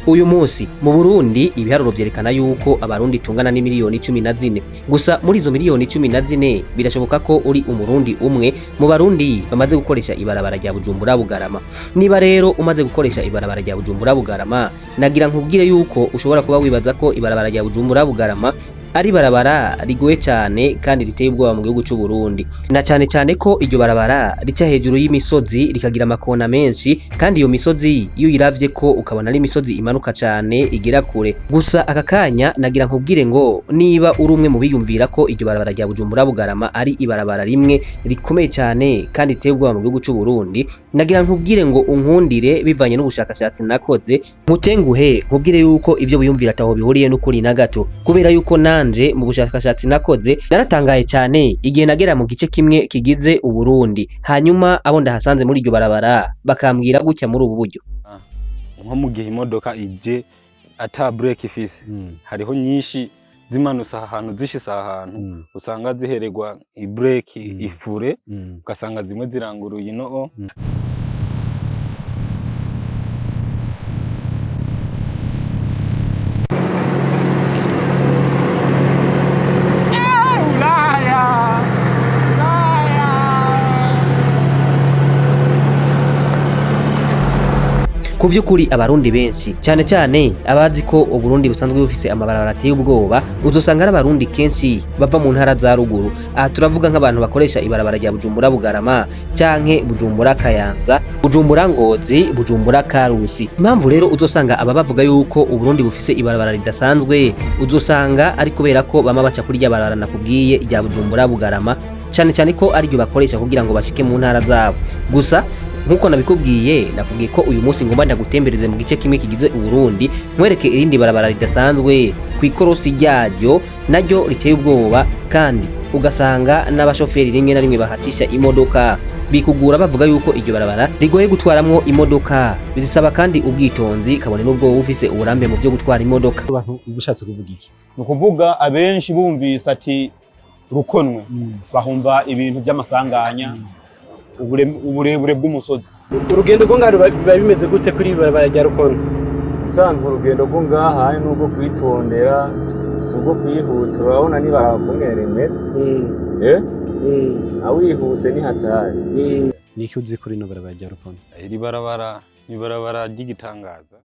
Uyu munsi mu Burundi ibiharuro vyerekana yuko abarundi tungana ni miliyoni 14 gusa muri izo miliyoni 14 birashoboka ko uri umurundi umwe mu barundi bamaze gukoresha ibarabara rya Bujumbura Bugarama. Niba rero umaze gukoresha ibarabara rya Bujumbura Bugarama, nagira nkubwire yuko ushobora kuba wibaza ko ibarabara rya Bujumbura Bugarama ari barabara rigoye cyane kandi riteye ubwoba mu gihugu cy'u Burundi, na cyane ko iryo barabara rica hejuru y'imisozi rikagira amakona menshi, kandi iyo misozi iyo yiravye ko ukabona ari imisozi imanuka cyane igera kure. Gusa aka kanya nagira nkubwire ngo niba uri umwe mu biyumvira ko iryo barabara rya Bujumbura Bugarama ari ibarabara rimwe rikomeye cyane kandi riteye ubwoba mu gihugu cy'u Burundi, nagira nkubwire ngo unkundire bivanye n'ubushakashatsi nakoze, nkutenguhe nkubwire yuko ivyo biyumvira ataho bihuriye n'ukuri na gato, kubera yuko nanje mu bushakashatsi nakoze naratangaye cyane igihe nagera mu gice kimwe kigize Uburundi, hanyuma abo ndahasanze muri iryo barabara bakambwira gutya muri ubu buryo. Nko mu gihe imodoka ije ata break ifise, hariho nyinshi zimanusa ahantu zishisa ahantu usanga zihererwa i break ifure, ugasanga zimwe ziranguruye ino Ku vy'ukuri abarundi benshi cyane abazi ko Uburundi busanzwe bufise amabarabara ateye ubwoba, uzosanga ari abarundi kenshi bava mu ntara za ruguru. Aha turavuga nk'abantu bakoresha ibarabara rya Bujumbura Bugarama canke Bujumbura Kayanza, Bujumbura Ngozi, Bujumbura Karusi. Impamvu rero uzosanga aba bavuga yuko Uburundi bufise ibarabara ridasanzwe, uzosanga ari kubera ko bama baca kuri rya barabara nakubwiye rya Bujumbura Bugarama, cyane ko ari ryo bakoresha kugira ngo bashike mu ntara zabo. Gusa nkuko nakubwiye ko uyu munsi ngomba ndagutembereze mu gice kimwe kigize Uburundi, nkwereke irindi barabara ridasanzwe ku Ikorosi ryaryo naryo riteye ubwoba, kandi ugasanga n'abashoferi rimwe na rimwe bahatisha imodoka bikugura bavuga yuko iryo barabara rigoye gutwaramwo imodoka, bisaba kandi ubwitonzi kabone n'ubwo ufise uburambe mu byo gutwara imodoka. Abantu ubushatse kuvuga iki? Nukuvuga abenshi bumvise ati Rukonwe bahumva ibintu by'amasanganya, uburebure bw'umusozi. Urugendo rwo ngaho biba bimeze gute kuri barabara rya Rukonwe? Isanzwe urugendo rwo ngaha n'ubwo kwitondera, si ubwo kwihuta, urabona niba harakomere metse awihuse ni hatari. Niki uzi kuri no barabara rya Rukonwe? Iri barabara ni barabara ry'igitangaza.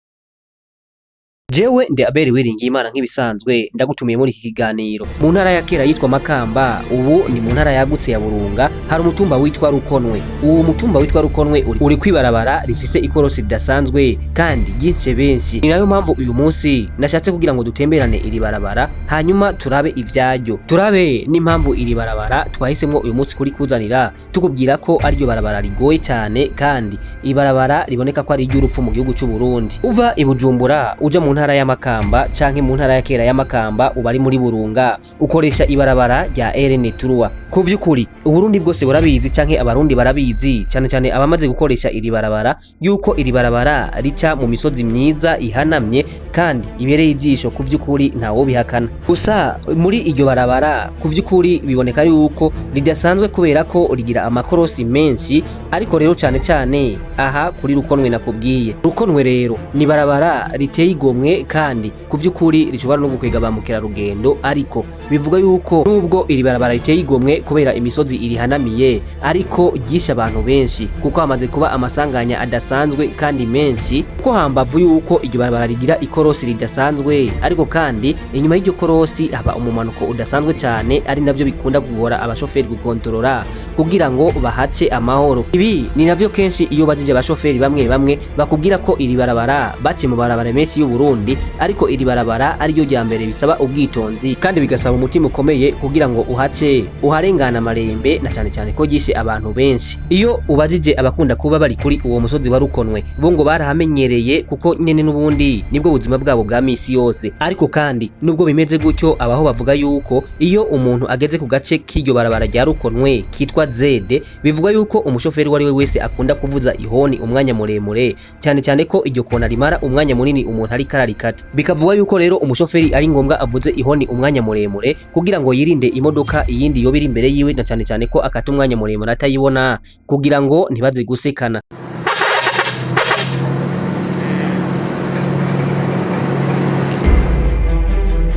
Jewe ndi Abeli Wiringiyimana nk'ibisanzwe ndagutumiye muri iki kiganiro. Mu ntara ya kera yitwa Makamba, ubu ni mu ntara yagutse ya Burunga, hari umutumba witwa Rukonwe. Uwo mutumba witwa Rukonwe uri kwibarabara rifise ikorosi ridasanzwe kandi gice benshi. Ni nayo mpamvu uyu munsi nashatse kugira ngo dutemberane iri barabara, hanyuma turabe ivyaryo, turabe n'impamvu iri barabara twahisemwo uyu munsi kuri kuzanira, tukubwira ko ari ryo barabara rigoye cyane kandi ibarabara riboneka ko ari iry'urupfu mu gihugu cy'u Burundi. Uva i Bujumbura uja mu ntara ya Makamba canke mu ntara ya kera ya Makamba ubari muri Burunga, ukoresha ibarabara rya RN3. Ku vy'ukuri Uburundi bwose burabizi canke abarundi barabizi, cyane abamaze gukoresha iri barabara, yuko iri barabara rica mu misozi myiza ihanamye kandi ibereye ijisho. Ku vy'ukuri ntawo bihakana. Gusa muri iryo barabara ku vy'ukuri biboneka yuko ridasanzwe kubera ko rigira amakorosi menshi, ariko rero cyane aha kuri Rukonwe nakubwiye. Rukonwe rero ni barabara riteye igomwe kandi ku vy'ukuri rishobora no gukwega ba mukerarugendo, ariko bivuga yuko nubwo iri barabara riteye igomwe kubera imisozi irihanamiye, ariko gisha abantu benshi kuko hamaze kuba amasanganya adasanzwe kandi menshi, ko hambavu yuko iryo barabara rigira ikorosi ridasanzwe, ariko kandi inyuma y'iryo korosi haba umumanuko udasanzwe cyane, ari navyo bikunda kugora abashoferi gukontorora kugira ngo bahace amahoro. Ibi ni navyo kenshi iyo bajije abashoferi bamwe bakubwira ko iri barabara bace mu barabara menshi y'u Burundi, ariko iri barabara ari ryo rya mbere bisaba ubwitonzi kandi bigasaba umutima ukomeye kugira ngo uhace uharengana amarembe, na cyane ko gishe abantu benshi. Iyo ubajije abakunda kuba bari kuri uwo musozi wa Rukonwe, bo ngo barahamenyereye kuko nyene n'ubundi nibwo buzima bwabo bwa misi yose. Ariko kandi nubwo bimeze gutyo, abaho bavuga yuko iyo umuntu ageze ku gace k'iryo barabara rya Rukonwe kitwa Z, bivuga yuko umushoferi wari we wese akunda kuvuza ihoni umwanya muremure, cyane ko iryo kona rimara umwanya munini umuntu ari kararikata. Bikavuga yuko rero umushoferi ari ngombwa avuze ihoni umwanya muremure kugira ngo yirinde imodoka iyindi yo biri imbere yiwe, na cyane ko akata umwanya muremure atayibona kugira ngo ntibaze gusekana.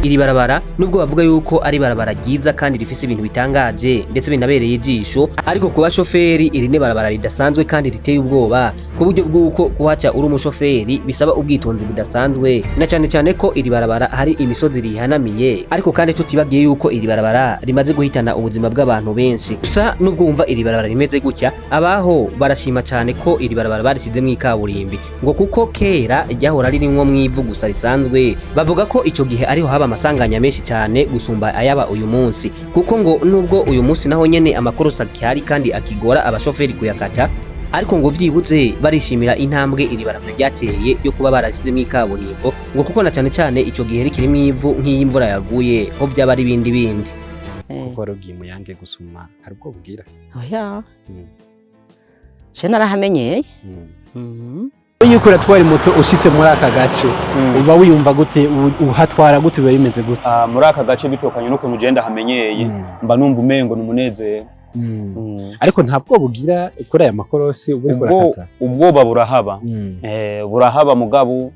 iri barabara nubwo bavuga yuko ari barabara ryiza kandi rifise ibintu bitangaje ndetse binabereye ijisho, ariko kuba shoferi iri ne barabara ridasanzwe kandi riteye ubwoba ku buryo bw'uko kuhaca uri umushoferi bisaba ubwitonzi budasanzwe, na cyane cyane ko iri barabara hari imisozi rihanamiye, ariko kandi tutibagiye yuko iri barabara rimaze guhitana ubuzima bw'abantu benshi. Gusa nubwo wumva iri barabara rimeze gutya, abaho barashima cyane ko iri barabara barishizemo ikaburimbi, ngo kuko kera ryahora ririmwo mwivu gusa risanzwe. Bavuga ko ico gihe ariho haba amasanganya menshi cyane gusumba ayaba uyu munsi, kuko ngo nubwo uyu munsi naho nyene amakorosa kyari kandi akigora abashoferi kuyakata, ariko ngo vyibuze barishimira intambwe iri barabara ryateye yo kuba barashizemo ikaburimbo, ngo kuko na cyane cyane ico gihe rikirimo ivu nk'iy'imvura yaguye ho vyaba ari bindi. kuko rugiye mu yange gusuma hari ubwo bwira oya je narahamenyeye iyo ukora twari moto ushitse muri aka gace uba wiyumva gute, uhatwara gute, biba bimeze gute? Muri aka gace bitokanye n'ukuntu ugenda hamenyeye mba numva umengo n'umunezero. Ariko ntabwo bugira kuri aya makorosi ubwoba burahaba, burahaba mugabo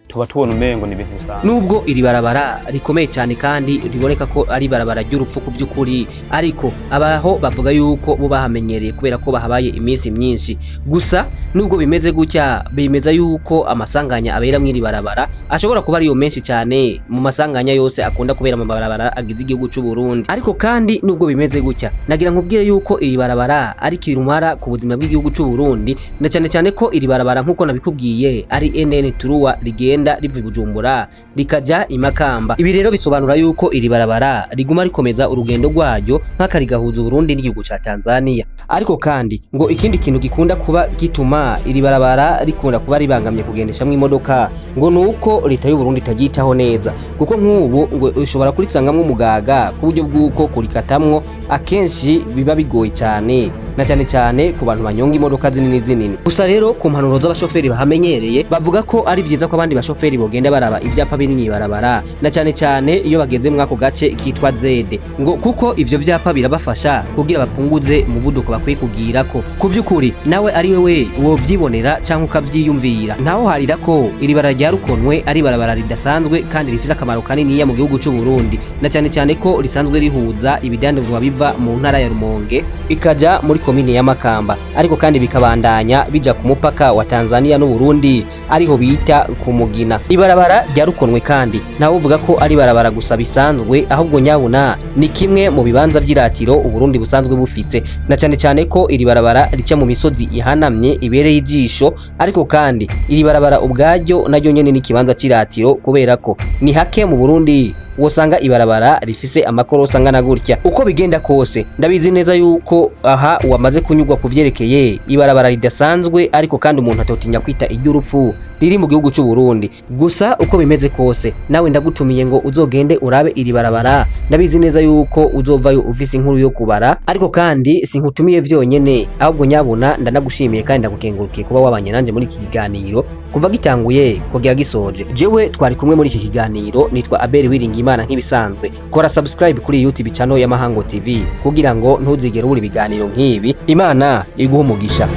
tuba tubona umengo ni ibintu bisanzwe. Nubwo iri barabara rikomeye cyane kandi riboneka ko ari barabara ry'urupfu ku by'ukuri, ariko abaho bavuga yuko bo bahamenyereye kubera ko bahabaye iminsi myinshi. Gusa nubwo bimeze gutya, bemeza yuko amasanganya abera mw'iri barabara ashobora kuba ariyo menshi cyane mu masanganya yose akunda kubera mu barabara agize igihugu cy'u Burundi. Ariko kandi nubwo bimeze gutya, nagira nkubwire yuko iri barabara ari kirumara ku buzima bw'igihugu cy'u Burundi, na cyane cyane ko iri barabara nkuko nabikubwiye ari NN Truwa rigenda riva Bujumbura rikaja i Makamba. Ibi rero bisobanura yuko iri barabara riguma rikomeza urugendo rwaryo nk'aka rigahuza Burundi n'igihugu ca Tanzania. Ariko kandi ngo ikindi kintu gikunda kuba gituma iri barabara rikunda kuba ribangamye kugendeshamwe imodoka, ngo nuko leta y'u Burundi itagitaho neza, kuko nk'ubu ngo ushobora kurisangamwe umugaga ku buryo bw'uko kurikatamwo akenshi biba bigoye cyane, na cyane cyane ku bantu banyonga imodoka zinini. Gusa rero ku mpanuro z'abashoferi bahamenyereye bavuga ko ari vyiza ko abandi bashoferi bogenda baraba ivyapa binini barabara, na cyane cyane iyo bageze mwako gace kitwa Z, ngo kuko ivyo vyapa birabafasha kugira bapunguze umuvuduko bakwiye kugirako. Ku vy'ukuri nawe ari wewe wovyibonera canke ukavyiyumvira, ntaho harira ko iri barabara rya Rukonwe ari barabara ridasanzwe kandi rifise akamaro kanini mu gihugu cy'u Burundi, na cyane cyane ko risanzwe rihuza ibidandazwa biva mu ntara ya Rumonge ikaja muri komine ya Makamba, ariko kandi bikabandanya bija ku mupaka wa Tanzania n'u Burundi ariho bita ku Mugina. Ibarabara rya Rukonwe kandi nawe uvuga ko ari barabara gusa bisanzwe, ahubwo nyabuna ni kimwe mu bibanza by'iratiro u Burundi busanzwe bufise, na cyane cyane ko iri barabara rica mu misozi ihanamye ibereye ijisho, ariko kandi iri barabara ubwaryo naryo nyene ni kibanza c'iratiro kubera ko ni hake mu Burundi wosanga ibarabara rifise amakorosa angana gutya. Uko bigenda kose ndabizi neza yuko aha wamaze kunyugwa kuvyerekeye ibarabara ridasanzwe, ariko kandi umuntu atotinya kwita iry'urupfu riri mu gihugu cy'u Burundi. Gusa uko bimeze kose nawe ndagutumiye ngo uzogende urabe iri barabara, ndabizi neza yuko uzovayo ufise inkuru yo kubara. Ariko kandi sinkutumiye vyonyene, ahubwo nyabuna ndanagushimiye kandi ndagukengurukiye kuba wabanye nanje muri iki kiganiro kuva gitanguye kugera gisoje. Jewe twari kumwe muri iki kiganiro, nitwa Abel Wiringiyimana nk'ibisanzwe. Kora subscribe kuri YouTube channel ya Mahango TV kugira ngo ntuzigere ubura ibiganiro nk'ibi. Imana iguhe umugisha.